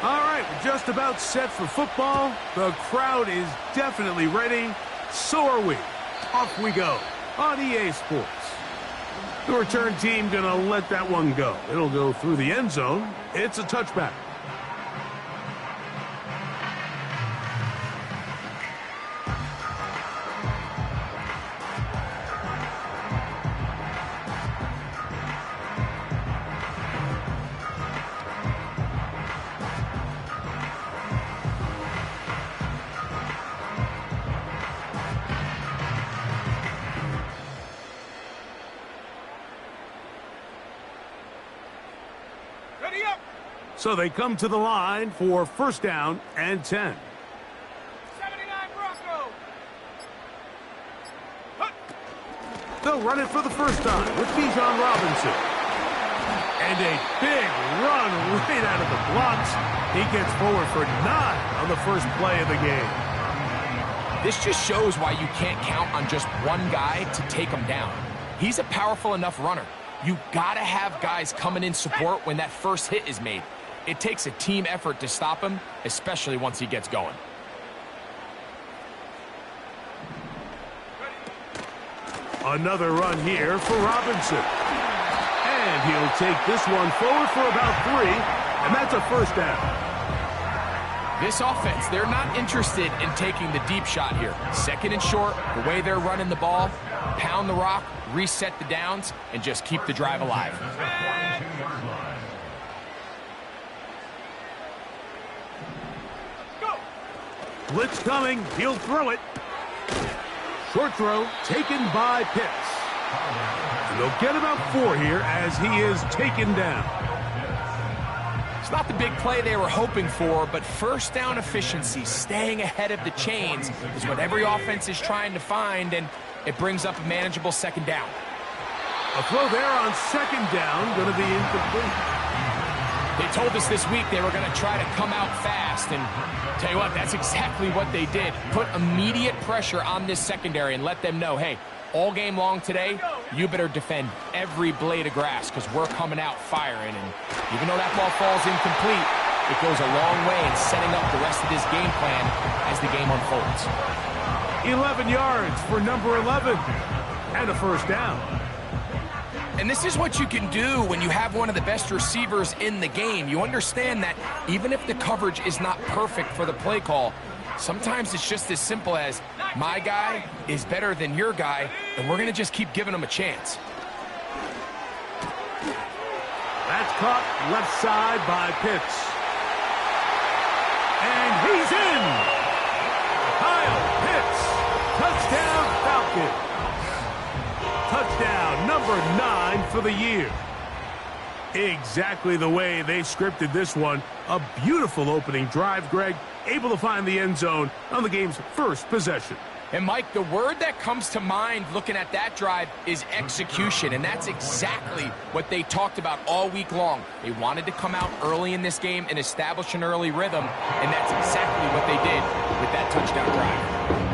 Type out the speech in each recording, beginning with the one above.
All right, we're just about set for football. The crowd is definitely ready. So are we. Off we go on EA Sports. The return team going to let that one go. It'll go through the end zone. It's a touchback. So they come to the line for first down and 10. 79 Bronco. They'll run it for the first time with Bijan Robinson. And a big run right out of the blocks. He gets forward for 9 on the first play of the game. This just shows why you can't count on just one guy to take him down. He's a powerful enough runner. You gotta have guys coming in support when that first hit is made. It takes a team effort to stop him, especially once he gets going. Another run here for Robinson. And he'll take this one forward for about 3, and that's a first down. This offense, they're not interested in taking the deep shot here. Second and short, the way they're running the ball, pound the rock, reset the downs, and just keep the drive alive. Blitz coming. He'll throw it. Short throw taken by Pitts. And they'll get about 4 here as he is taken down. It's not the big play they were hoping for, but first down efficiency, staying ahead of the chains, is what every offense is trying to find, and it brings up a manageable second down. A throw there on second down, going to be incomplete. They told us this week they were going to try to come out fast, and tell you what, that's exactly what they did. Put immediate pressure on this secondary and let them know, hey, all game long today, you better defend every blade of grass because we're coming out firing. And even though that ball falls incomplete, it goes a long way in setting up the rest of this game plan as the game unfolds. 11 yards for number 11 and a first down. And this is what you can do when you have one of the best receivers in the game. You understand that even if the coverage is not perfect for the play call, sometimes it's just as simple as my guy is better than your guy, and we're going to just keep giving him a chance. That's caught left side by Pitts. And he's in! Kyle Pitts, touchdown Falcons. Touchdown number 9 for the year. Exactly the way they scripted this one. A beautiful opening drive, Greg. Able to find the end zone on the game's first possession. And, Mike, the word that comes to mind looking at that drive is execution, and that's exactly what they talked about all week long. They wanted to come out early in this game and establish an early rhythm, and that's exactly what they did with that touchdown drive.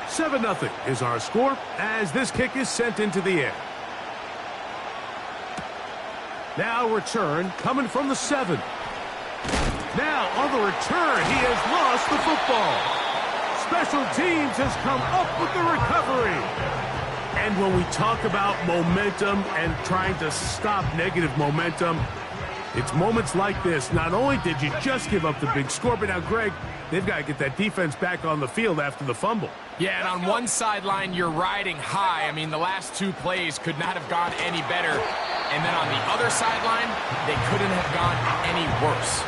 7-0 is our score as this kick is sent into the air. Now return coming from the 7. Now on the return, he has lost the football. Special teams has come up with the recovery. And when we talk about momentum and trying to stop negative momentum, it's moments like this. Not only did you just give up the big score, but now, Greg, they've got to get that defense back on the field after the fumble. Yeah, and on one sideline, you're riding high. I mean, the last 2 plays could not have gone any better. And then on the other sideline, they couldn't have gone any worse.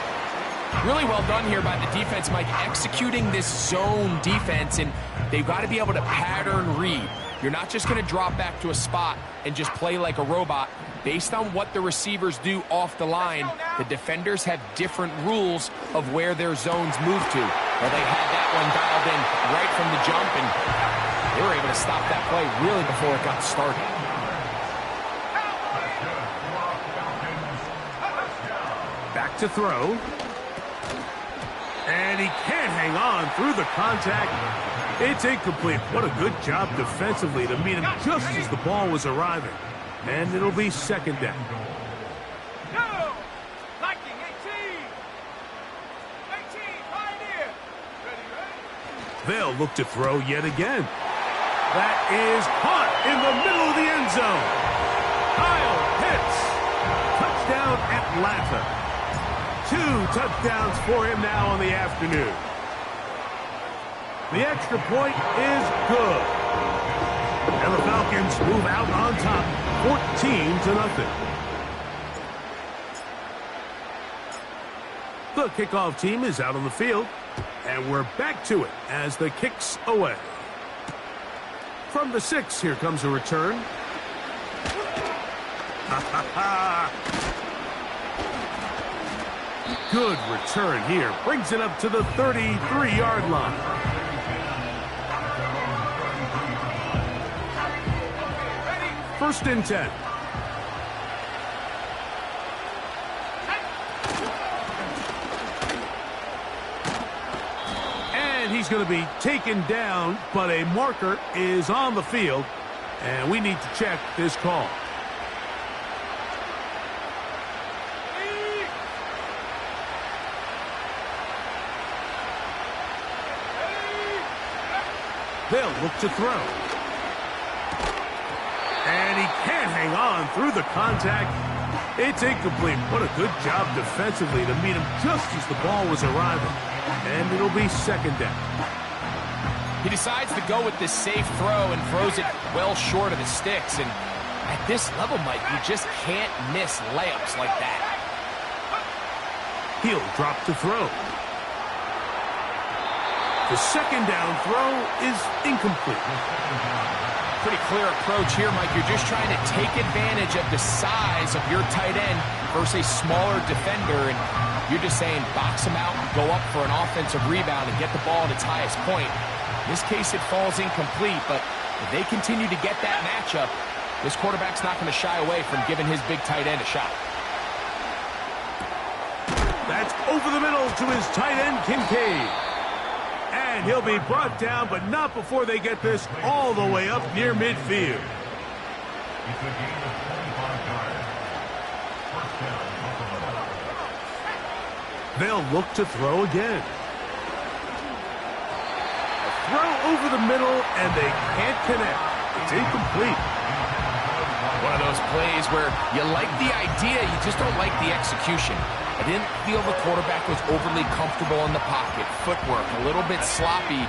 Really well done here by the defense, Mike, executing this zone defense, and they've got to be able to pattern read. You're not just going to drop back to a spot and just play like a robot. Based on what the receivers do off the line, the defenders have different rules of where their zones move to. Well, they had that one dialed in right from the jump, and they were able to stop that play really before it got started. Back to throw. And he can't hang on through the contact. It's incomplete. What a good job defensively to meet him just as the ball was arriving. And it'll be second down. No! Liking 18! 18, Pioneer! Ready? They'll look to throw yet again. That is caught in the middle of the end zone. Kyle Pitts. Touchdown Atlanta. 2 touchdowns for him now on the afternoon. The extra point is good. And the Falcons move out on top, 14-0. The kickoff team is out on the field, and we're back to it as the kick's away. From the 6, here comes a return. Good return here. Brings it up to the 33-yard line. First and 10. And he's going to be taken down, but a marker is on the field, and we need to check this call. They'll look to throw. And he can't hang on through the contact. It's incomplete. What a good job defensively to meet him just as the ball was arriving. And it'll be second down. He decides to go with this safe throw and throws it well short of the sticks. And at this level, Mike, you just can't miss layups like that. He'll drop to throw. The second down throw is incomplete. Pretty clear approach here, Mike. You're just trying to take advantage of the size of your tight end versus a smaller defender, and you're just saying box him out and go up for an offensive rebound and get the ball at its highest point. In this case, it falls incomplete, but if they continue to get that matchup, this quarterback's not going to shy away from giving his big tight end a shot. That's over the middle to his tight end, Kincaid. And he'll be brought down, but not before they get this all the way up near midfield. They'll look to throw again. A throw over the middle, and they can't connect. It's incomplete. One of those plays where you like the idea, you just don't like the execution. I didn't feel the quarterback was overly comfortable in the pocket. Footwork a little bit sloppy.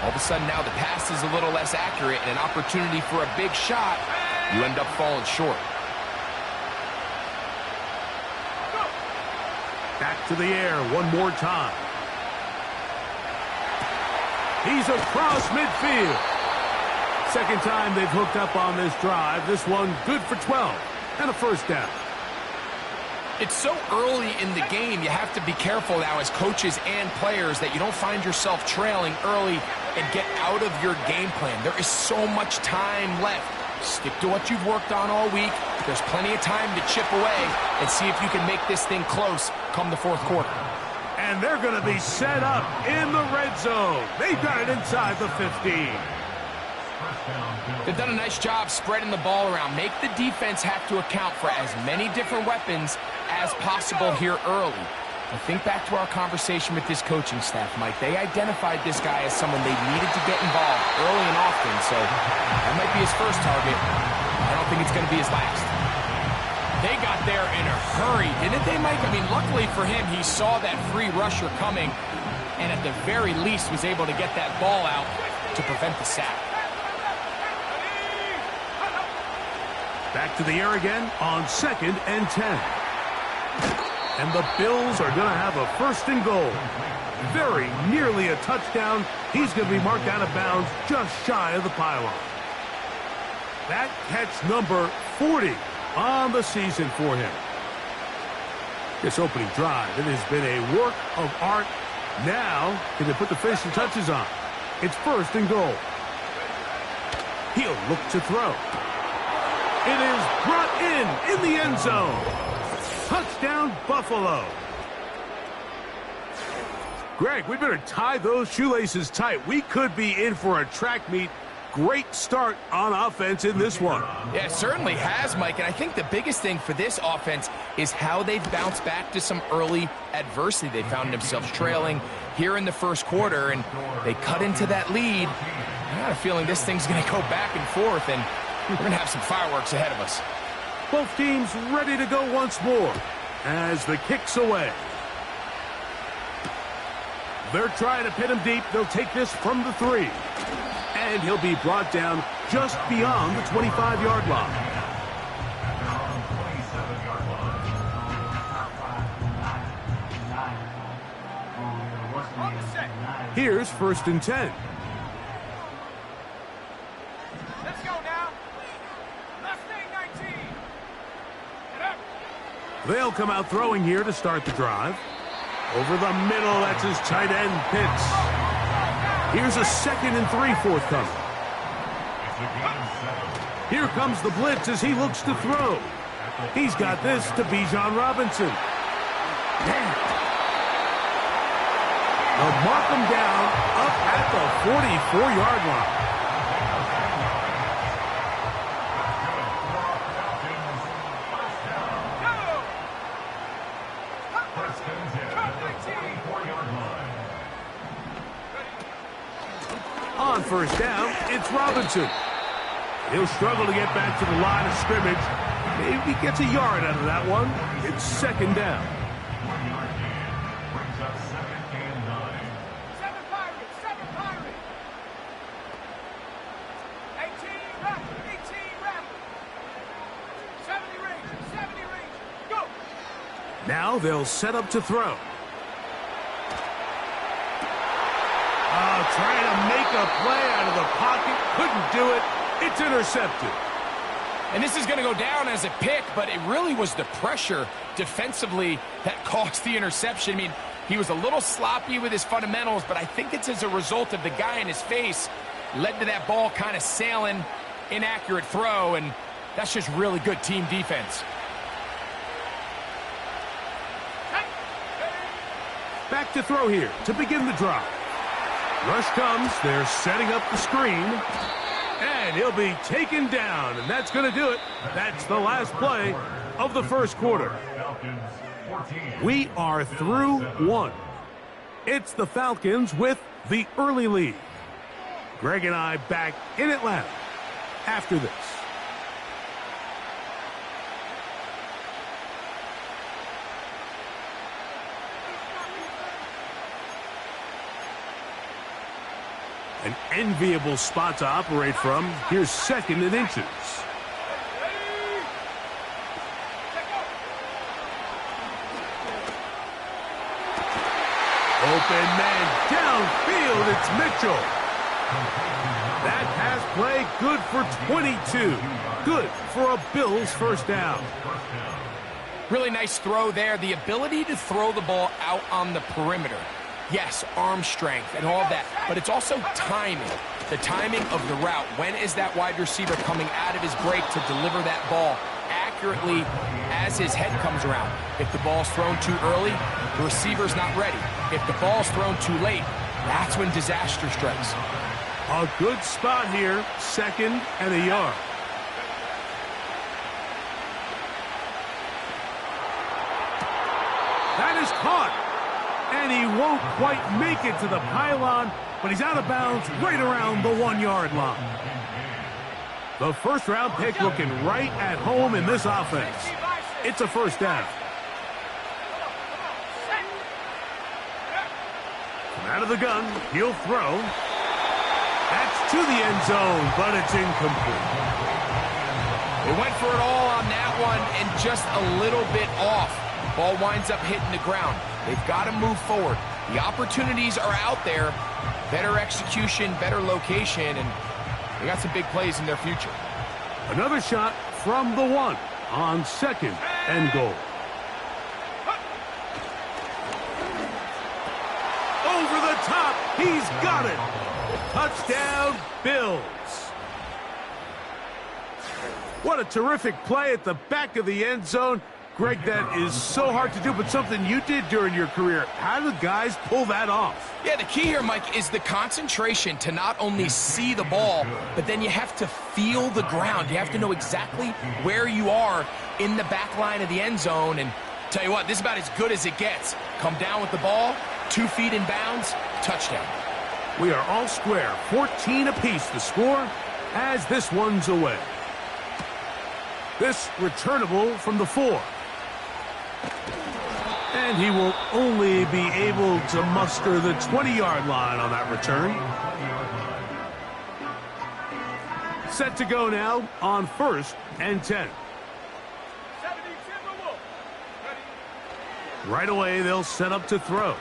All of a sudden now the pass is a little less accurate and an opportunity for a big shot. You end up falling short. Back to the air one more time. He's across midfield. Second time they've hooked up on this drive. This one good for 12 and a first down. It's so early in the game, you have to be careful now as coaches and players that you don't find yourself trailing early and get out of your game plan. There is so much time left. Stick to what you've worked on all week. There's plenty of time to chip away and see if you can make this thing close come the fourth quarter. And they're going to be set up in the red zone. They've got it inside the 15. They've done a nice job spreading the ball around. Make the defense have to account for as many different weapons as possible here early. I think back to our conversation with this coaching staff, Mike. They identified this guy as someone they needed to get involved early and often, so that might be his first target. I don't think it's going to be his last. They got there in a hurry, didn't they, Mike? I mean, luckily for him, he saw that free rusher coming and at the very least was able to get that ball out to prevent the sack. Back to the air again on 2nd and 10. And the Bills are going to have a first and goal. Very nearly a touchdown. He's going to be marked out of bounds just shy of the pylon. That catch number 40 on the season for him. This opening drive, it has been a work of art. Now, can they put the finishing touches on? It's first and goal. He'll look to throw. It is brought in the end zone. Touchdown, Buffalo. Greg, we better tie those shoelaces tight. We could be in for a track meet. Great start on offense in this one. Yeah, it certainly has, Mike, and I think the biggest thing for this offense is how they've bounced back to some early adversity. They found themselves trailing here in the first quarter, and they cut into that lead. I got a feeling this thing's going to go back and forth, and we're going to have some fireworks ahead of us. Both teams ready to go once more as the kick's away. They're trying to pin him deep. They'll take this from the 3. And he'll be brought down just beyond the 25-yard line. Here's 1st and 10. Let's go now. Last thing, 19. Get up. They'll come out throwing here to start the drive. Over the middle, that's his tight end, Pitts. Here's a 2nd and 3 forthcoming. Here comes the blitz as he looks to throw. He's got this to Bijan Robinson. They'll mark him down up at the 44-yard line. On 1st down, it's Robinson. He'll struggle to get back to the line of scrimmage. Maybe he gets a yard out of that one. It's 2nd down. 7 Pirates, 7 Pirates. 18 Raptors, 18 Raptors. 70 Rangers, 70 Rangers. Go! Now they'll set up to throw. Trying to make a play out of the pocket. Couldn't do it. It's intercepted. And this is going to go down as a pick, but it really was the pressure defensively that caused the interception. I mean, he was a little sloppy with his fundamentals, but I think it's as a result of the guy in his face led to that ball kind of sailing, inaccurate throw, and that's just really good team defense. Back to throw here to begin the drive. Rush comes. They're setting up the screen. And he'll be taken down, and that's going to do it. That's the last play of the first quarter. We are through 1. It's the Falcons with the early lead. Greg and I back in Atlanta after this. An enviable spot to operate from. Here's 2nd and inches. Open man downfield. It's Mitchell. That pass play good for 22. Good for a Bills first down. Really nice throw there. The ability to throw the ball out on the perimeter. Yes, arm strength and all of that, but it's also timing. The timing of the route. When is that wide receiver coming out of his break to deliver that ball accurately as his head comes around? If the ball's thrown too early, the receiver's not ready. If the ball's thrown too late, that's when disaster strikes. A good spot here, 2nd and a yard. That is caught. And he won't quite make it to the pylon, but he's out of bounds right around the 1-yard line. The first-round pick looking right at home in this offense. It's a first down. From out of the gun, he'll throw. That's to the end zone, but it's incomplete. They went for it all on that one and just a little bit off. Ball winds up hitting the ground. They've got to move forward. The opportunities are out there. Better execution, better location, and they got some big plays in their future. Another shot from the 1 on 2nd and goal. Over the top. He's got it. Touchdown, Bills. What a terrific play at the back of the end zone. Greg, that is so hard to do, but something you did during your career. How do guys pull that off? Yeah, the key here, Mike, is the concentration to not only see the ball, but then you have to feel the ground. You have to know exactly where you are in the back line of the end zone. And tell you what, this is about as good as it gets. Come down with the ball, 2 feet in bounds, touchdown. We are all square, 14 apiece the score as this one's away. This returnable from the 4. And he will only be able to muster the 20-yard line on that return. Set to go now on 1st and 10. Right away, they'll set up to throw.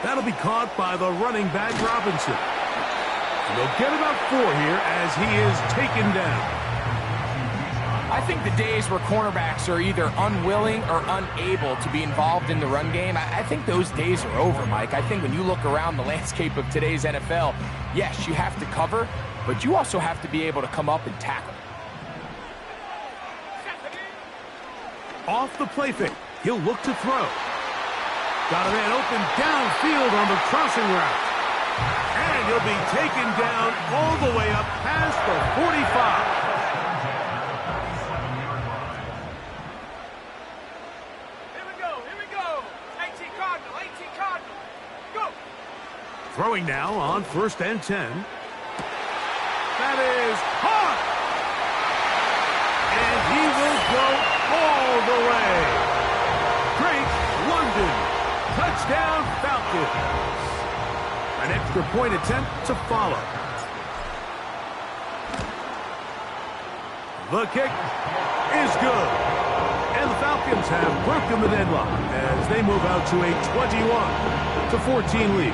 That'll be caught by the running back, Robinson. And they'll get about 4 here as he is taken down. I think the days where cornerbacks are either unwilling or unable to be involved in the run game, I think those days are over, Mike. I think when you look around the landscape of today's NFL, yes, you have to cover, but you also have to be able to come up and tackle. Off the play fake, he'll look to throw. Got a man open downfield on the crossing route. And he'll be taken down all the way up past the 45. Throwing now on 1st and 10. That is caught. And he will go all the way. Drake London. Touchdown Falcons. An extra point attempt to follow. The kick is good. And the Falcons have broken the deadlock as they move out to a 21-14 lead.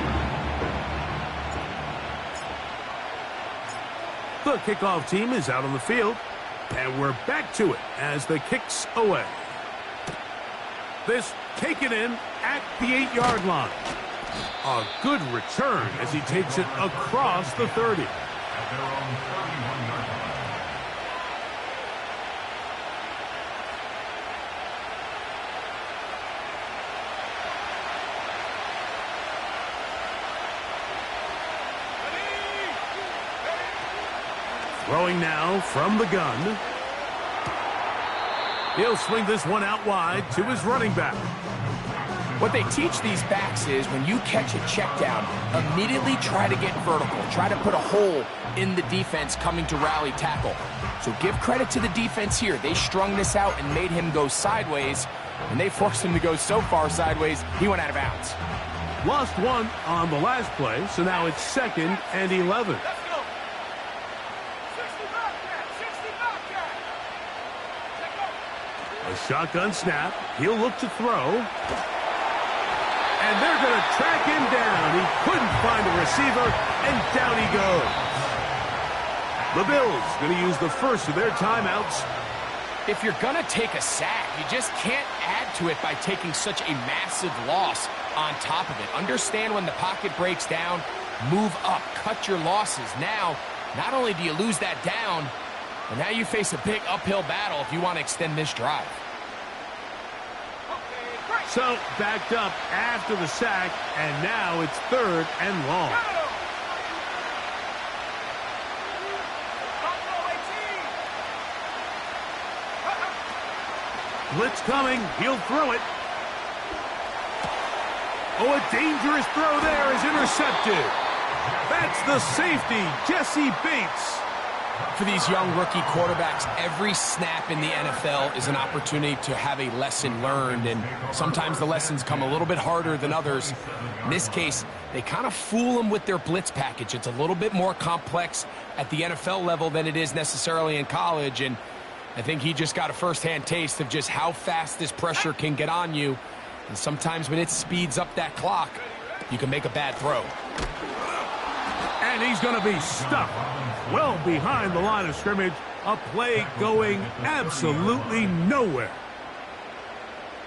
The kickoff team is out on the field, and we're back to it as the kick's away. This taken in at the 8-yard line. A good return as he takes it across the 30. Throwing now from the gun. He'll swing this one out wide to his running back. What they teach these backs is when you catch a check down, immediately try to get vertical. Try to put a hole in the defense coming to rally tackle. So give credit to the defense here. They strung this out and made him go sideways, and they forced him to go so far sideways, he went out of bounds. Lost one on the last play, so now it's 2nd and 11. A shotgun snap. He'll look to throw. And they're going to track him down. He couldn't find a receiver, and down he goes. The Bills going to use the first of their timeouts. If you're going to take a sack, you just can't add to it by taking such a massive loss on top of it. Understand when the pocket breaks down, move up, cut your losses. Now, not only do you lose that down, but now you face a big uphill battle if you want to extend this drive. So, backed up after the sack, and now it's 3rd and long. Blitz coming. He'll throw it. Oh, a dangerous throw there is intercepted. That's the safety, Jesse Bates. For these young rookie quarterbacks, every snap in the NFL is an opportunity to have a lesson learned, and sometimes the lessons come a little bit harder than others. In this case, they kind of fool them with their blitz package. It's a little bit more complex at the NFL level than it is necessarily in college, and I think he just got a first-hand taste of just how fast this pressure can get on you, and sometimes when it speeds up that clock, you can make a bad throw. And he's going to be stuck well behind the line of scrimmage. A play going absolutely nowhere.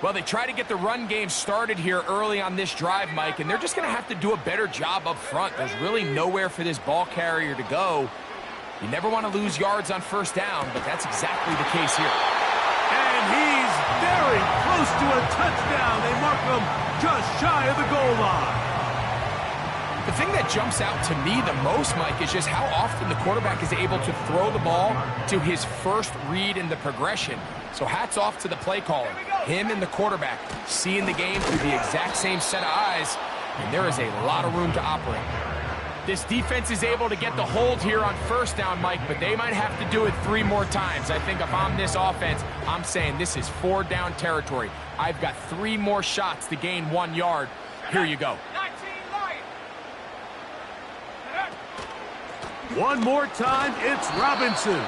Well, they try to get the run game started here early on this drive, Mike, and they're just going to have to do a better job up front. There's really nowhere for this ball carrier to go. You never want to lose yards on first down, but that's exactly the case here. And he's very close to a touchdown. They mark him just shy of the goal line. The thing that jumps out to me the most, Mike, is just how often the quarterback is able to throw the ball to his first read in the progression. So hats off to the play caller. Him and the quarterback seeing the game through the exact same set of eyes, and there is a lot of room to operate. This defense is able to get the hold here on first down, Mike, but they might have to do it 3 more times. I think if I'm this offense, I'm saying this is 4 down territory. I've got 3 more shots to gain 1 yard. Here you go. 19 Lions. One more time, it's Robinson.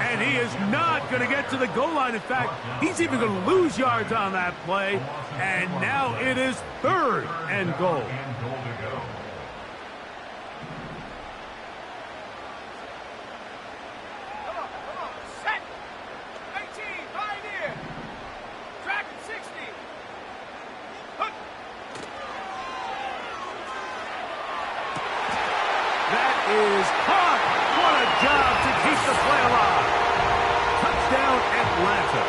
And he is not going to get to the goal line. In fact, he's even going to lose yards on that play. And now it is 3rd and goal. Is caught. What a job to keep the play alive. Touchdown, Atlanta.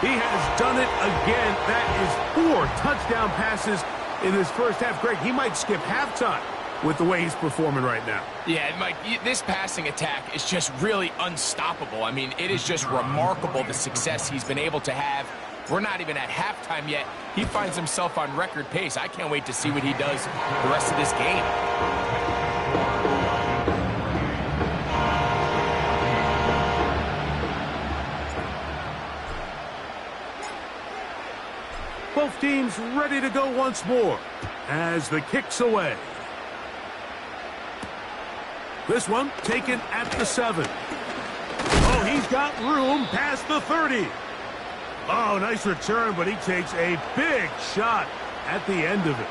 He has done it again. That is 4 touchdown passes in his first half. Greg, he might skip halftime with the way he's performing right now. Yeah, Mike, this passing attack is just really unstoppable. I mean, it is just remarkable the success he's been able to have. We're not even at halftime yet. He finds himself on record pace. I can't wait to see what he does the rest of this game. Both teams ready to go once more as the kick's away. This one taken at the 7. Oh, he's got room past the 30. Oh, nice return, but he takes a big shot at the end of it.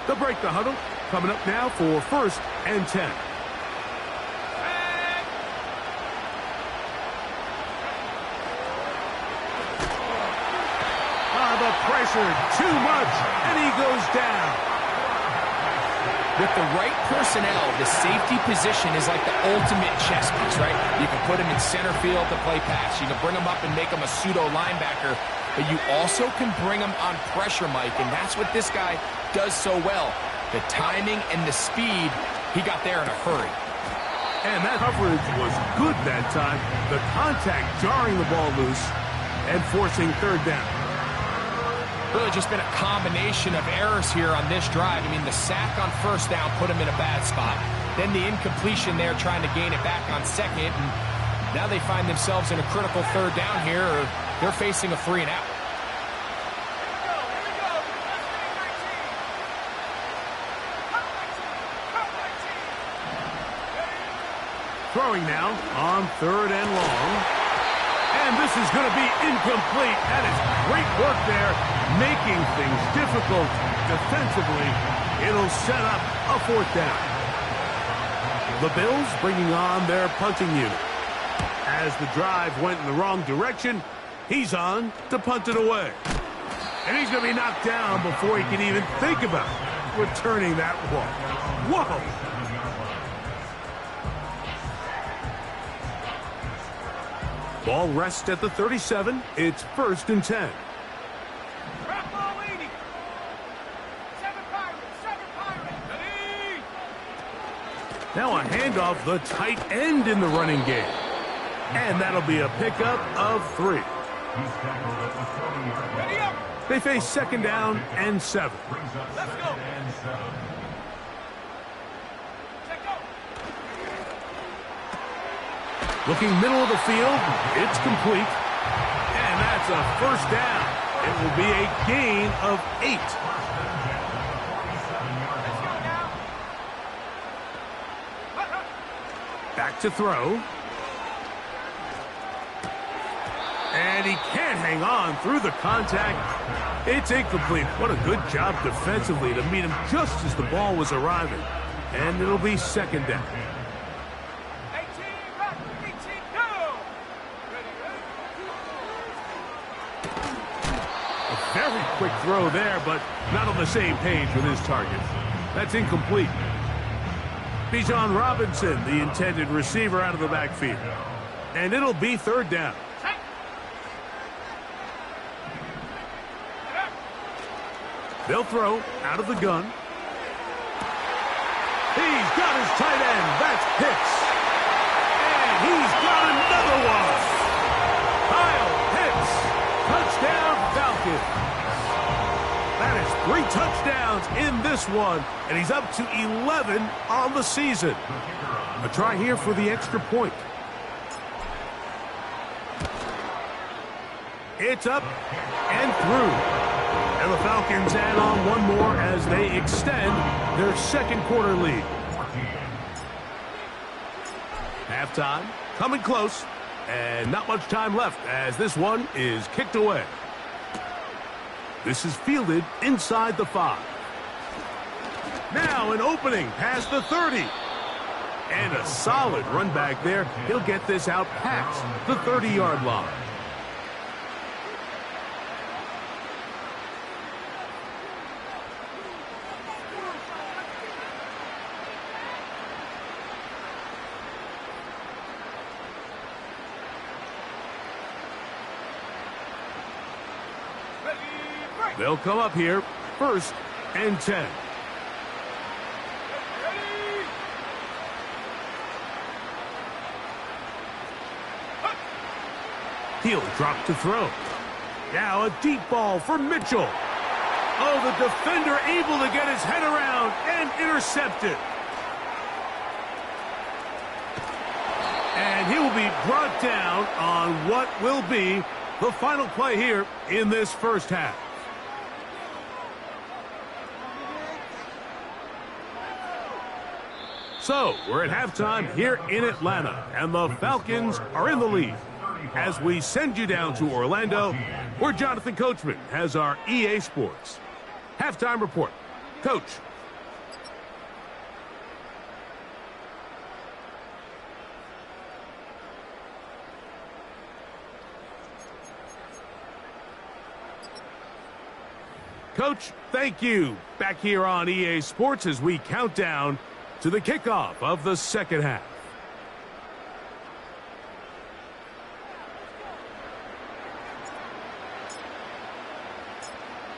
They'll break the huddle. Coming up now for 1st and 10. The pressure, too much, and he goes down. With the right personnel, the safety position is like the ultimate chess piece, right? You can put him in center field to play pass. You can bring him up and make him a pseudo linebacker, but you also can bring him on pressure, Mike, and that's what this guy does so well. The timing and the speed, he got there in a hurry. And that coverage was good that time. The contact jarring the ball loose and forcing 3rd down. Really just been a combination of errors here on this drive. I mean, the sack on first down put him in a bad spot. Then the incompletion there trying to gain it back on second. And now they find themselves in a critical 3rd down here, or they're facing a 3 and out. Throwing now on 3rd and long. And this is going to be incomplete. That is great work there, making things difficult defensively. It'll set up a 4th down. The Bills bringing on their punting unit. As the drive went in the wrong direction, he's on to punt it away. And he's going to be knocked down before he can even think about returning that one. Whoa! Ball rests at the 37. It's 1st and 10. Trap ball 80. 7 Pirates. 7 Pirates. Ready. Now a handoff, the tight end in the running game. And that'll be a pickup of 3. Ready up. They face 2nd down and 7. Let's go. Looking middle of the field, it's complete. And that's a 1st down. It will be a gain of 8. Back to throw. And he can't hang on through the contact. It's incomplete. What a good job defensively to meet him just as the ball was arriving. And it'll be 2nd down. Very quick throw there, but not on the same page with his target. That's incomplete. Bijan Robinson, the intended receiver, out of the backfield. And it'll be third down. They'll throw out of the gun. He's got his tight end. That's Pitts. And he's got another one. Kyle Pitts. Touchdown, Falcons. That is 3 touchdowns in this one, and he's up to 11 on the season. A try here for the extra point. It's up and through. And the Falcons add on one more as they extend their second quarter lead. Halftime, coming close, and not much time left as this one is kicked away. This is fielded inside the 5. Now an opening past the 30. And a solid run back there. He'll get this out past the 30-yard line. They'll come up here, 1st and 10. He'll drop to throw. Now a deep ball for Mitchell. Oh, the defender able to get his head around and intercept it. And he will be brought down on what will be the final play here in this first half. So, we're at halftime here in Atlanta, and the Falcons are in the lead. As we send you down to Orlando, where Jonathan Coachman has our EA Sports halftime report. Coach. Coach, thank you. Back here on EA Sports as we count down to the kickoff of the second half.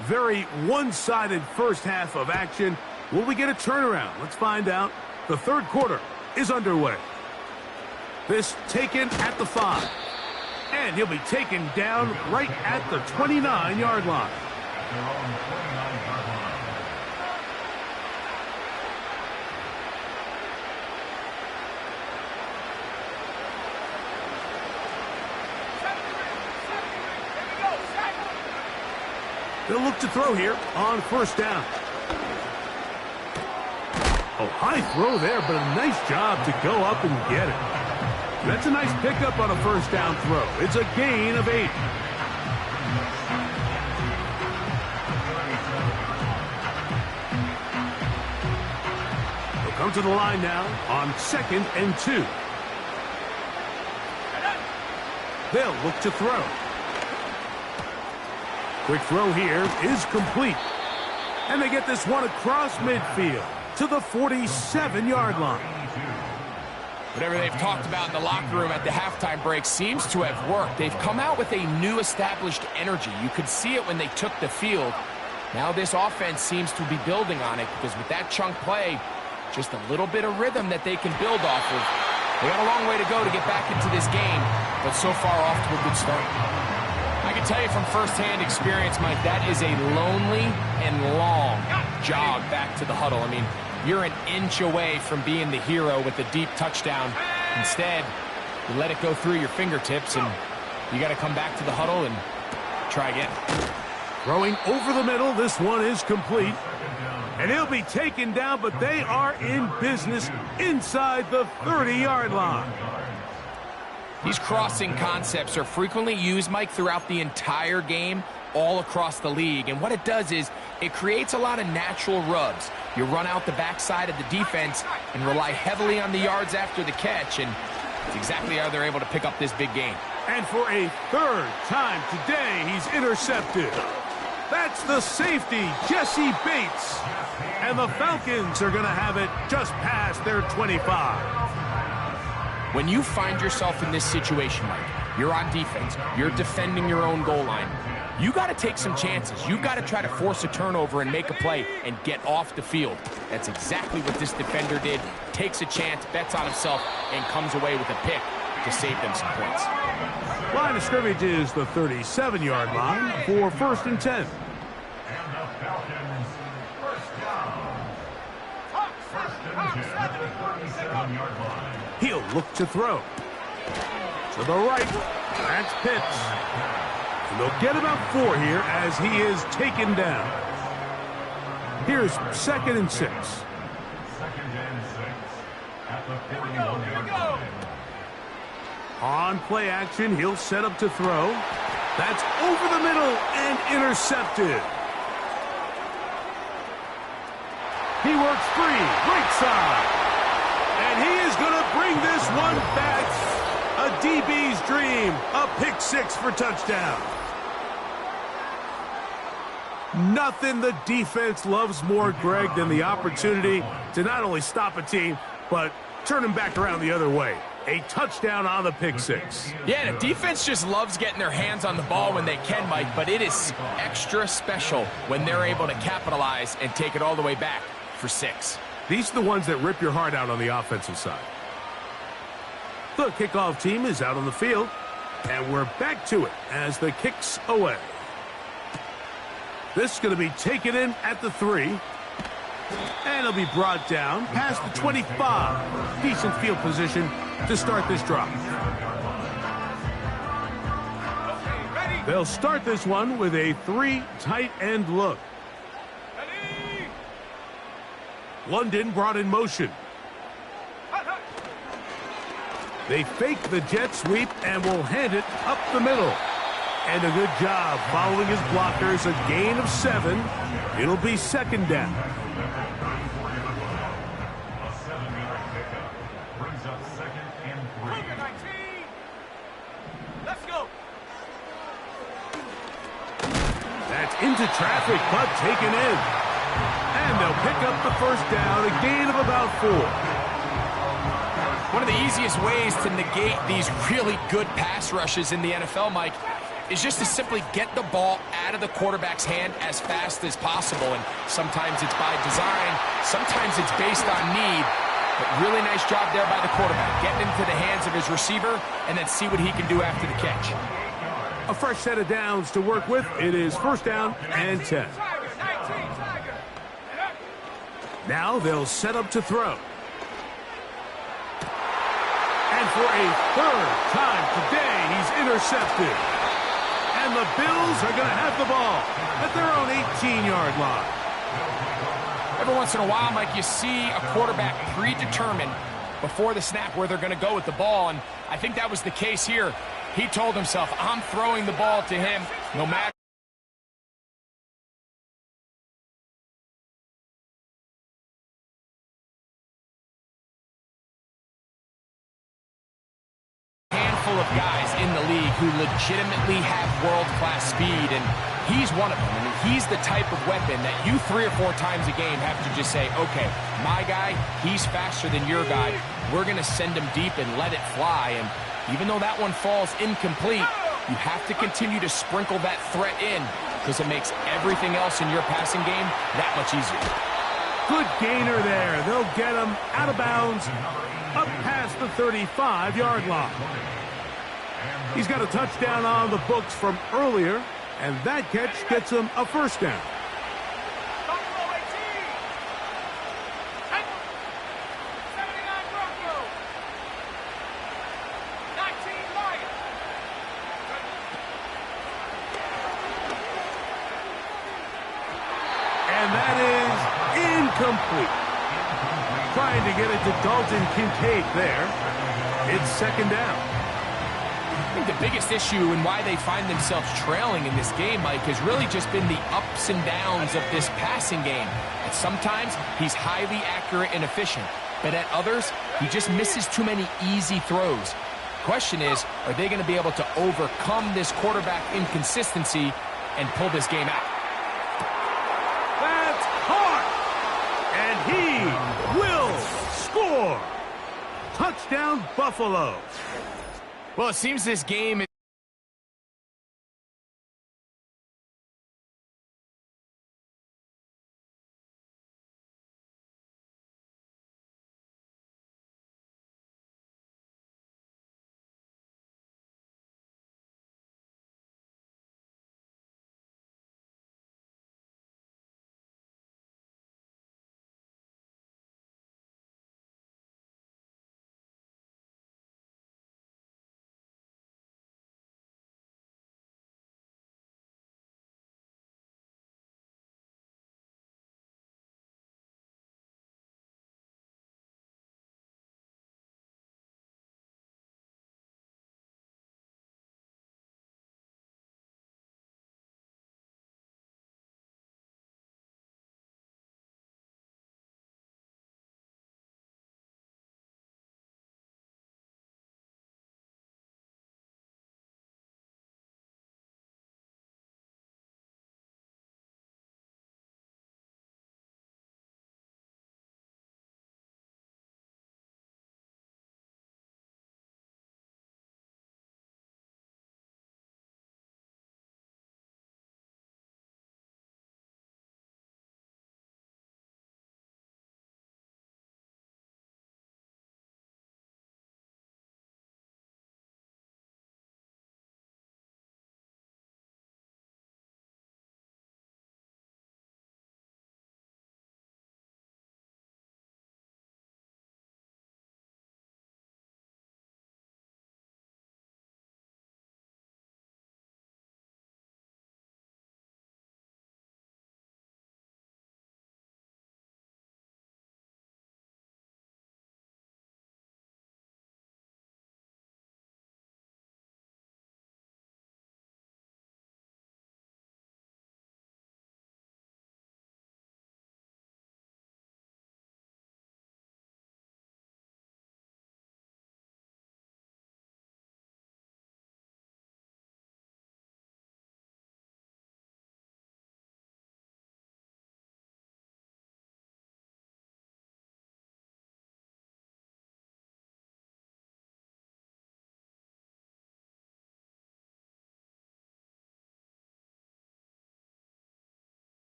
Very one-sided first half of action. Will we get a turnaround? Let's find out. The third quarter is underway. This taken at the 5. And he'll be taken down right at the 29-yard line. They'll look to throw here on 1st down. Oh, high throw there, but a nice job to go up and get it. That's a nice pickup on a 1st down throw. It's a gain of 8. They'll come to the line now on 2nd and 2. They'll look to throw. Quick throw here is complete. And they get this one across midfield to the 47-yard line. Whatever they've talked about in the locker room at the halftime break seems to have worked. They've come out with a new established energy. You could see it when they took the field. Now this offense seems to be building on it because with that chunk play, just a little bit of rhythm that they can build off of. They got a long way to go to get back into this game, but so far off to a good start. I can tell you from firsthand experience, Mike, that is a lonely and long jog back to the huddle. I mean, you're an inch away from being the hero with a deep touchdown. Instead, you let it go through your fingertips, and you got to come back to the huddle and try again. Throwing over the middle, this one is complete. And he'll be taken down, but they are in business inside the 30-yard line. These crossing concepts are frequently used, Mike, throughout the entire game, all across the league. And what it does is it creates a lot of natural rubs. You run out the backside of the defense and rely heavily on the yards after the catch, and it's exactly how they're able to pick up this big game. And for a 3rd time today, he's intercepted. That's the safety, Jesse Bates. And the Falcons are going to have it just past their 25. When you find yourself in this situation, Mike, you're on defense, you're defending your own goal line, you got to take some chances. You got to try to force a turnover and make a play and get off the field. That's exactly what this defender did. Takes a chance, bets on himself, and comes away with a pick to save them some points. Line of scrimmage is the 37-yard line for 1st and 10. He'll look to throw. To the right. That's Pitts. And they'll get about 4 here as he is taken down. Here's 2nd and 6. On play action, he'll set up to throw. That's over the middle and intercepted. He works free, right side. And he is going to bring this one back. A DB's dream, a pick 6 for touchdown. Nothing the defense loves more, Greg, than the opportunity to not only stop a team, but turn them back around the other way. A touchdown on the pick 6. Yeah, the defense just loves getting their hands on the ball when they can, Mike, but it is extra special when they're able to capitalize and take it all the way back for 6. These are the ones that rip your heart out on the offensive side. The kickoff team is out on the field, and we're back to it as the kick's away. This is going to be taken in at the 3. And it'll be brought down past the 25. Decent field position to start this drive. They'll start this one with a 3 tight end look. London brought in motion. They fake the jet sweep and will hand it up the middle. And a good job following his blockers. A gain of 7. It'll be 2nd down. Let's go. That's into traffic, but taken in. And they'll pick up the 1st down, a gain of about 4. One of the easiest ways to negate these really good pass rushes in the NFL, Mike, is just to simply get the ball out of the quarterback's hand as fast as possible. And sometimes it's by design, sometimes it's based on need. But really nice job there by the quarterback, getting into the hands of his receiver and then see what he can do after the catch. A fresh set of downs to work with. It is 1st down and 10. Now they'll set up to throw. And for a 3rd time today, he's intercepted. And the Bills are going to have the ball at their own 18-yard line. Every once in a while, Mike, you see a quarterback predetermined before the snap where they're going to go with the ball, and I think that was the case here. He told himself, I'm throwing the ball to him no matter. Handful of guys in the league who legitimately have world-class speed, and he's one of them. I mean, he's the type of weapon that you 3 or 4 times a game have to just say, okay, my guy, he's faster than your guy. We're going to send him deep and let it fly. And even though that one falls incomplete, you have to continue to sprinkle that threat in because it makes everything else in your passing game that much easier. Good gainer there. They'll get him out of bounds up past the 35-yard line. He's got a touchdown on the books from earlier, and that catch gets him a 1st down. And that is incomplete. Trying to get it to Dalton Kincaid there. It's 2nd down. I think the biggest issue and why they find themselves trailing in this game, Mike, has really just been the ups and downs of this passing game. And sometimes he's highly accurate and efficient, but at others, he just misses too many easy throws. Question is, are they going to be able to overcome this quarterback inconsistency and pull this game out? And he will score. Touchdown, Buffalo. Well, it seems this game is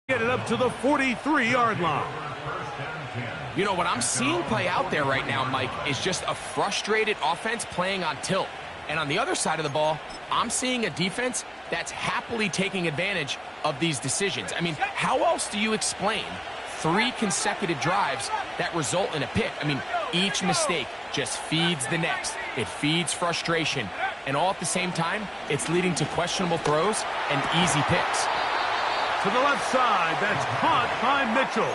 get it up to the 43-yard line. You know, what I'm seeing play out there right now, Mike, is just a frustrated offense playing on tilt. And on the other side of the ball, I'm seeing a defense that's happily taking advantage of these decisions. I mean, how else do you explain 3 consecutive drives that result in a pick? I mean, each mistake just feeds the next. It feeds frustration. And all at the same time, it's leading to questionable throws and easy picks. To the left side, that's caught by Mitchell.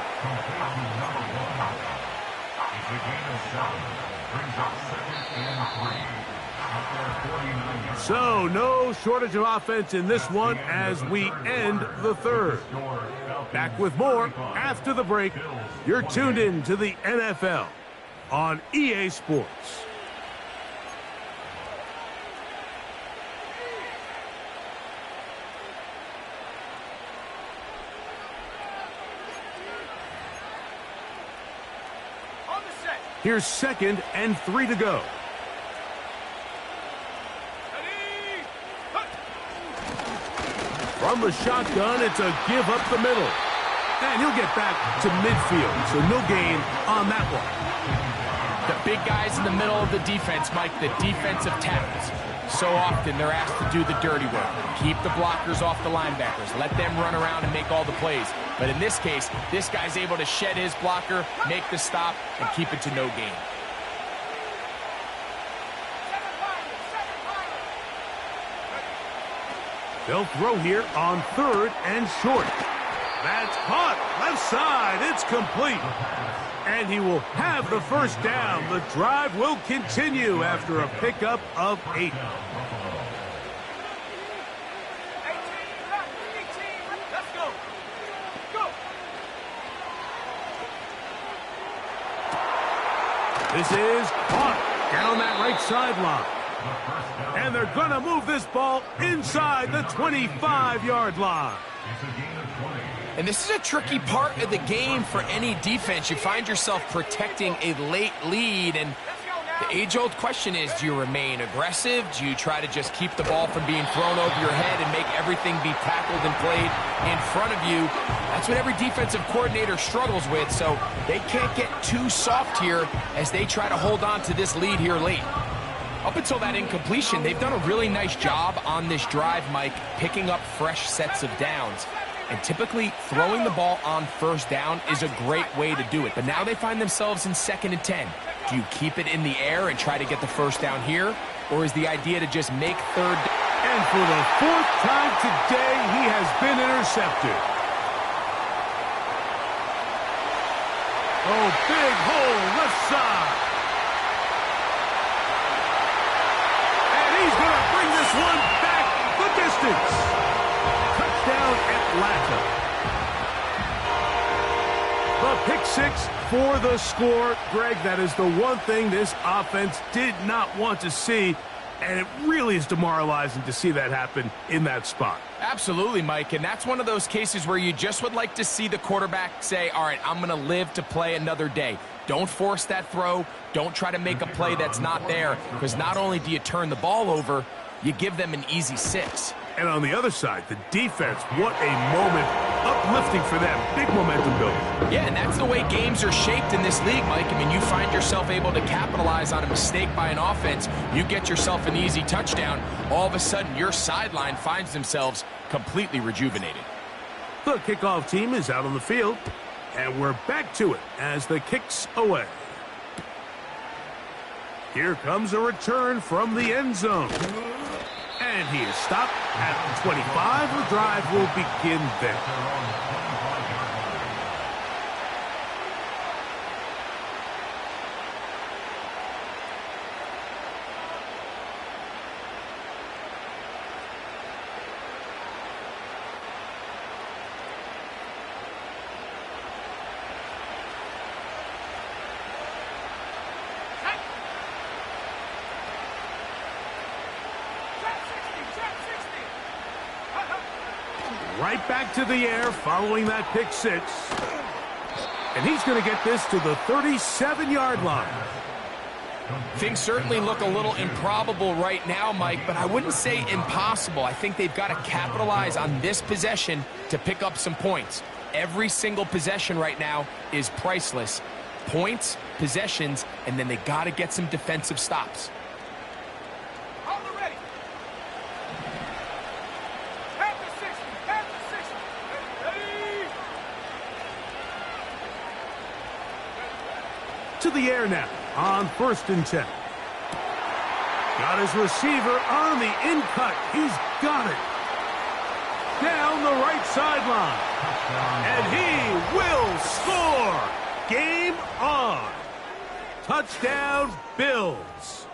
So, no shortage of offense in this one as we end the third. Back with more after the break. You're tuned in to the NFL on EA Sports. Here's 2nd and 3 to go. From the shotgun, it's a give up the middle. And he'll get back to midfield, so no gain on that one. The big guys in the middle of the defense, Mike, the defensive tackles. So often they're asked to do the dirty work. Keep the blockers off the linebackers. Let them run around and make all the plays. But in this case, this guy's able to shed his blocker, make the stop, and keep it to no gain. They'll throw here on 3rd and short. That's caught. Left side. It's complete. And he will have the first down. The drive will continue after a pickup of 8. 18 left. 18 left. Let's go. Go. This is caught down that right sideline. And they're going to move this ball inside the 25-yard line. And this is a tricky part of the game for any defense. You find yourself protecting a late lead, and the age-old question is, do you remain aggressive? Do you try to just keep the ball from being thrown over your head and make everything be tackled and played in front of you? That's what every defensive coordinator struggles with, so they can't get too soft here as they try to hold on to this lead here late. Up until that incompletion, they've done a really nice job on this drive, Mike, picking up fresh sets of downs. And typically, throwing the ball on 1st down is a great way to do it. But now they find themselves in 2nd and 10. Do you keep it in the air and try to get the 1st down here? Or is the idea to just make 3rd? And for the 4th time today, he has been intercepted. Oh, big hole left side. And he's going to bring this one back the distance. Touchdown Atlanta. The pick 6 for the score. Greg, that is the one thing this offense did not want to see, and it really is demoralizing to see that happen in that spot. Absolutely, Mike, and that's one of those cases where you just would like to see the quarterback say, all right, I'm going to live to play another day. Don't force that throw. Don't try to make a play that's not there, because not only do you turn the ball over, you give them an easy 6. And on the other side, the defense, what a moment, uplifting for them. Big momentum building. Yeah, and that's the way games are shaped in this league, Mike. I mean, you find yourself able to capitalize on a mistake by an offense. You get yourself an easy touchdown. All of a sudden, your sideline finds themselves completely rejuvenated. The kickoff team is out on the field, and we're back to it as the kick's away. Here comes a return from the end zone. And he is stopped at the 25. The drive will begin there. Right back to the air following that pick 6. And he's going to get this to the 37-yard line. Things certainly look a little improbable right now, Mike, but I wouldn't say impossible. I think they've got to capitalize on this possession to pick up some points. Every single possession right now is priceless. Points, possessions, and then they got to get some defensive stops. To the air now on 1st and 10. Got his receiver on the in-cut. He's got it. Down the right sideline. And he will score. Game on. Touchdown, Bills.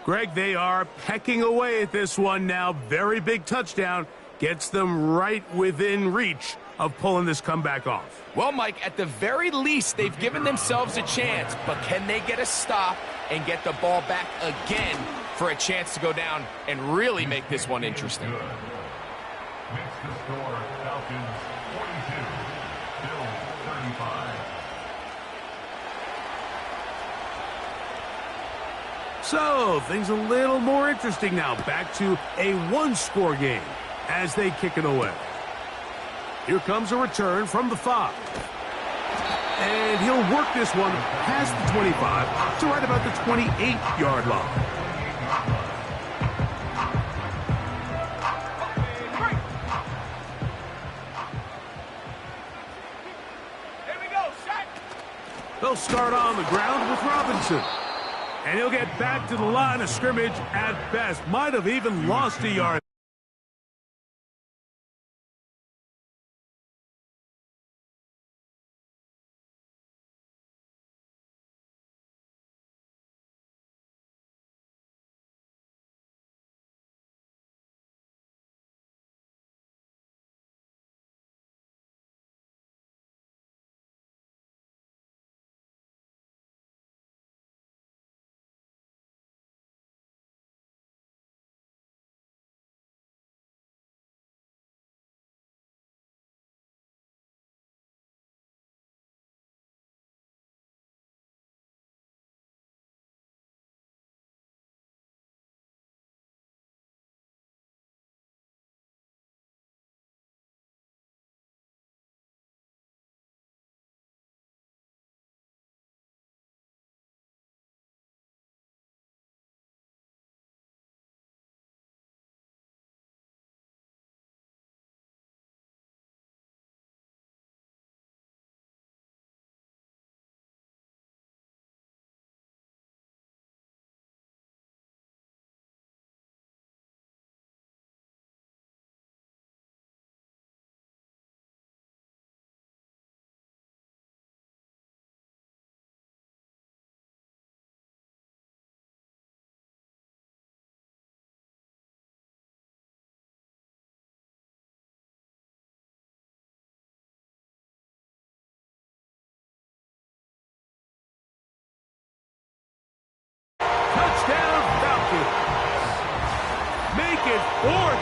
Greg, they are pecking away at this one now. Very big touchdown. Gets them right within reach of pulling this comeback off. Well, Mike, at the very least, they've given themselves a chance, but can they get a stop and get the ball back again for a chance to go down and really make this one interesting? Makes the score Falcons 42, Bills 35. So, things a little more interesting now. Back to a one-score game as they kick it away. Here comes a return from the 5. And he'll work this one past the 25 to right about the 28-yard line. Here we go, set. They'll start on the ground with Robinson. And he'll get back to the line of scrimmage at best. Might have even lost a yard.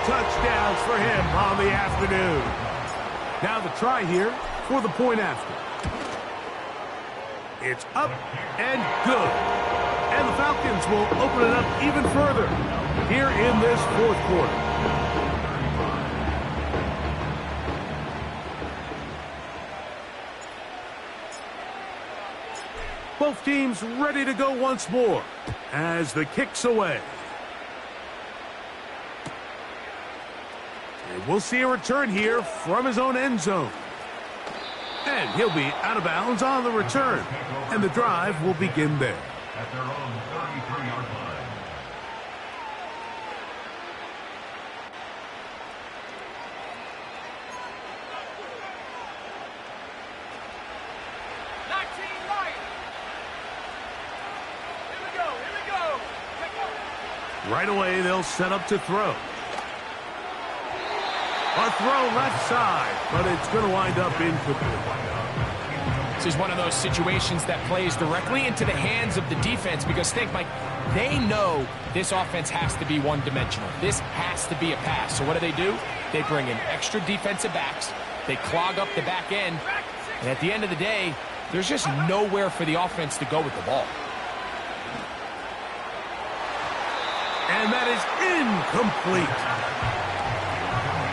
touchdowns for him on the afternoon. Now the try here for the point after. It's up and good. And the Falcons will open it up even further here in this fourth quarter. Both teams ready to go once more as the kick's away. And we'll see a return here from his own end zone. And he'll be out of bounds on the return. And the drive will begin there. At their own 33-yard line. Right away, they'll set up to throw. A throw left side, but it's going to wind up incomplete. This is one of those situations that plays directly into the hands of the defense because think, Mike, they know this offense has to be one-dimensional. This has to be a pass. So what do? They bring in extra defensive backs. They clog up the back end. And at the end of the day, there's just nowhere for the offense to go with the ball. And that is incomplete.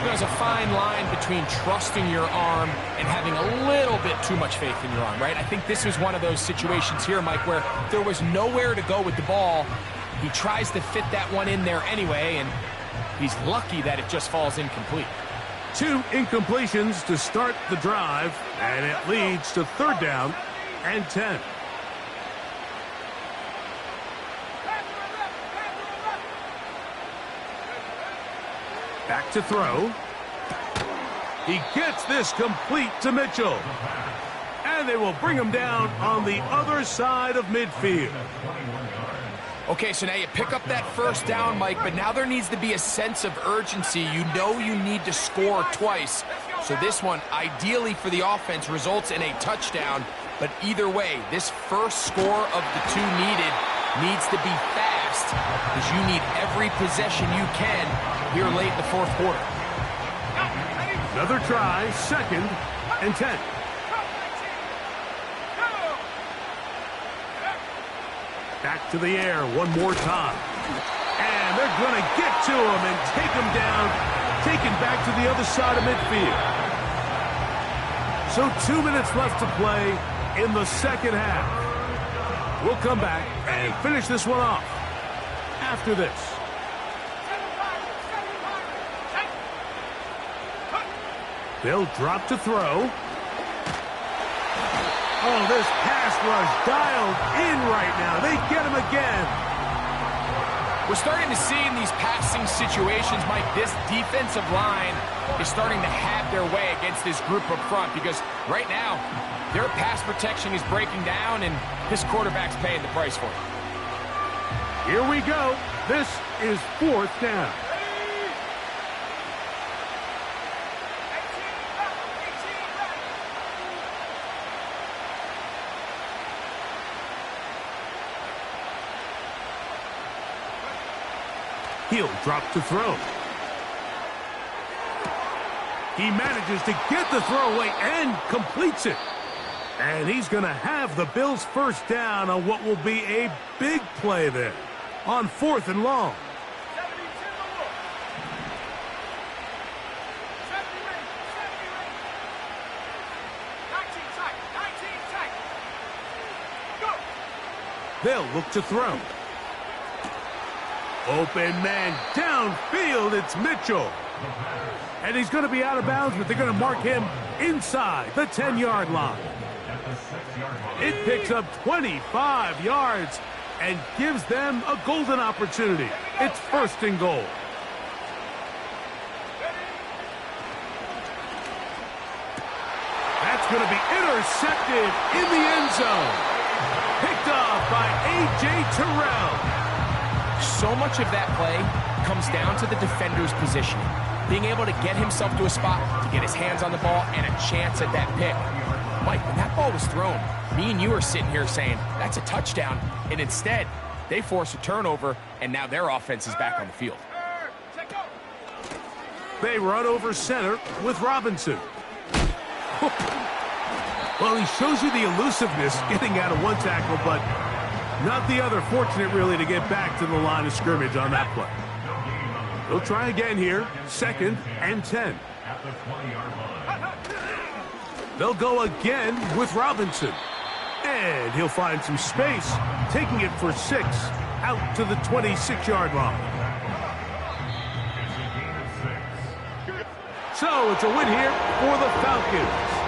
There's a fine line between trusting your arm and having a little bit too much faith in your arm, right? I think this was one of those situations here, Mike, where there was nowhere to go with the ball. He tries to fit that one in there anyway, and he's lucky that it just falls incomplete. 2 incompletions to start the drive, and it leads to 3rd down and 10. Back to throw. He gets this complete to Mitchell. And they will bring him down on the other side of midfield. Okay, so now you pick up that 1st down, Mike, but now there needs to be a sense of urgency. You know you need to score twice. So this one, ideally for the offense, results in a touchdown. But either way, this first score of the 2 needed needs to be fast because you need every possession you can here late in the 4th quarter. Another try, 2nd and 10. Back to the air one more time. And they're going to get to him and take him down, taken back to the other side of midfield. So 2 minutes left to play in the 2nd half. We'll come back and finish this one off after this. They'll drop to throw. Oh, this pass rush dialed in right now. They get him again. We're starting to see in these passing situations, Mike, this defensive line is starting to have their way against this group up front because right now, their pass protection is breaking down and this quarterback's paying the price for it. Here we go. This is 4th down. He'll drop to throw. He manages to get the throw away and completes it. And he's going to have the Bills' 1st down on what will be a big play there on 4th and long. They'll look to throw. Open man downfield, it's Mitchell. And he's going to be out of bounds, but they're going to mark him inside the 10-yard line. It picks up 25 yards and gives them a golden opportunity. It's 1st and goal. That's going to be intercepted in the end zone. Picked off by A.J. Terrell. So much of that play comes down to the defender's positioning. Being able to get himself to a spot, to get his hands on the ball, and a chance at that pick. Mike, when that ball was thrown, me and you are sitting here saying, that's a touchdown. And instead, they force a turnover, and now their offense is back on the field. They run over center with Robinson. Well, he shows you the elusiveness getting out of one tackle, but not the other. Fortunate, really, to get back to the line of scrimmage on that play. They'll try again here. 2nd and 10. At the 20-yard line. They'll go again with Robinson. And he'll find some space, taking it for 6 out to the 26-yard line. It's a gain of 6. So it's a win here for the Falcons.